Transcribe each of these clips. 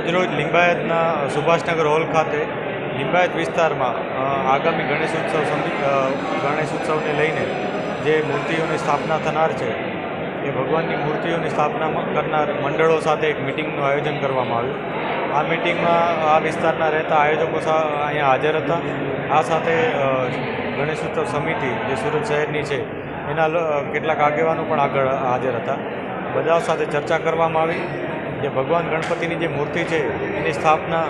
આજરોજ લિંબાયતના સુભાષનગર હોલ ખાતે લિંબાયત વિસ્તારમાં આગામી ગણેશોત્સવને લઈને જે મૂર્તિઓની સ્થાપના થનાર છે એ ભગવાનની મૂર્તિઓની સ્થાપના કરનાર મંડળો સાથે એક મિટિંગનું આયોજન કરવામાં આવ્યું। આ મિટિંગમાં આ વિસ્તારના રહેતા આયોજકો અહીંયા હાજર હતા। આ સાથે ગણેશોત્સવ સમિતિ જે સુરત શહેરની છે એના કેટલાક આગેવાનો પણ આગળ હાજર હતા। બધા સાથે ચર્ચા કરવામાં આવી। જે ભગવાન ગણપતિની જે મૂર્તિ છે એની સ્થાપના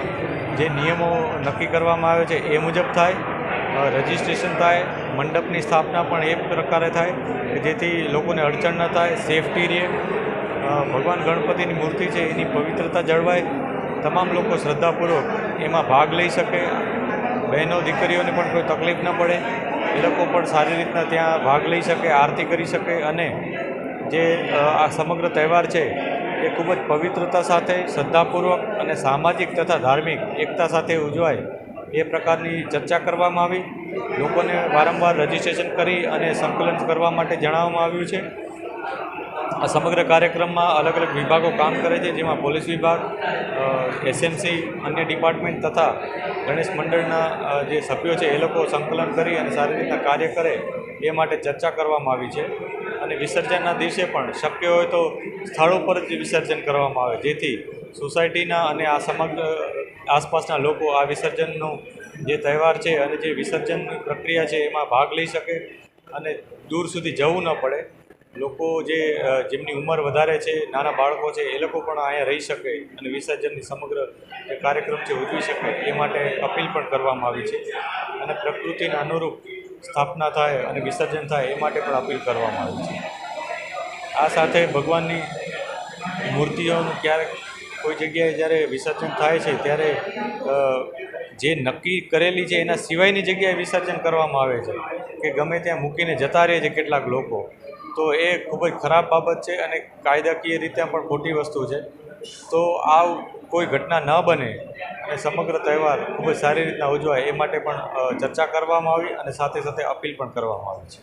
જે નિયમો નક્કી કરવામાં આવે છે એ મુજબ થાય, રજિસ્ટ્રેશન થાય, મંડપની સ્થાપના પણ એ પ્રકારે થાય કે જેથી લોકોને અડચણ ન થાય, સેફટી રહે, ભગવાન ગણપતિની મૂર્તિ છે એની પવિત્રતા જળવાય, તમામ લોકો શ્રદ્ધાપૂર્વક એમાં ભાગ લઈ શકે, બહેનો દીકરીઓને પણ કોઈ તકલીફ ન પડે, એ લોકો પણ સારી રીતના ત્યાં ભાગ લઈ શકે, આરતી કરી શકે અને જે આ સમગ્ર તહેવાર છે એ ખૂબ જ પવિત્રતા સાથે, શ્રદ્ધાપૂર્વક અને સામાજિક તથા ધાર્મિક એકતા સાથે ઉજવાય એ પ્રકારની ચર્ચા કરવામાં આવી। લોકોને વારંવાર રજિસ્ટ્રેશન કરી અને સંકલન કરવા માટે જણાવવામાં આવ્યું છે। આ સમગ્ર કાર્યક્રમમાં અલગ અલગ વિભાગો કામ કરે છે, જેમાં પોલીસ વિભાગ, એસએમસી, અન્ય ડિપાર્ટમેન્ટ તથા ગણેશ મંડળના જે સભ્યો છે એ લોકો સંકલન કરી અને સારી રીતના કાર્ય કરે એ માટે ચર્ચા કરવામાં આવી છે। અને વિસર્જનના દિવસે પણ શક્ય હોય તો સ્થળો પર જ વિસર્જન કરવામાં આવે, જેથી સોસાયટીના અને આ સમગ્ર આસપાસના લોકો આ વિસર્જનનો જે તહેવાર છે અને જે વિસર્જનની પ્રક્રિયા છે એમાં ભાગ લઈ શકે અને દૂર સુધી જવું ન પડે। લોકો જેમની ઉંમર વધારે છે, નાના બાળકો છે, એ લોકો પણ અહીંયા રહી શકે અને વિસર્જનની સમગ્ર જે કાર્યક્રમ છે ઉજવી શકે એ માટે અપીલ પણ કરવામાં આવી છે। અને પ્રકૃતિને અનુરૂપ સ્થાપના થાય અને વિસર્જન થાય એ માટે પણ અપીલ કરવામાં આવી છે। આ સાથે ભગવાનની મૂર્તિઓનું ક્યારેક કોઈ જગ્યાએ જ્યારે વિસર્જન થાય છે ત્યારે જે નક્કી કરેલી છે એના સિવાયની જગ્યાએ વિસર્જન કરવામાં આવે છે કે ગમે ત્યાં મૂકીને જતા રહે છે કેટલાક લોકો, તો એ ખૂબ જ ખરાબ બાબત છે અને કાયદાકીય રીતે પણ ખોટી વસ્તુ છે। તો આ કોઈ ઘટના ન બને અને સમગ્ર તહેવાર ખૂબ જ સારી રીતના ઉજવાય એ માટે પણ ચર્ચા કરવામાં આવી અને સાથે સાથે અપીલ પણ કરવામાં આવી છે।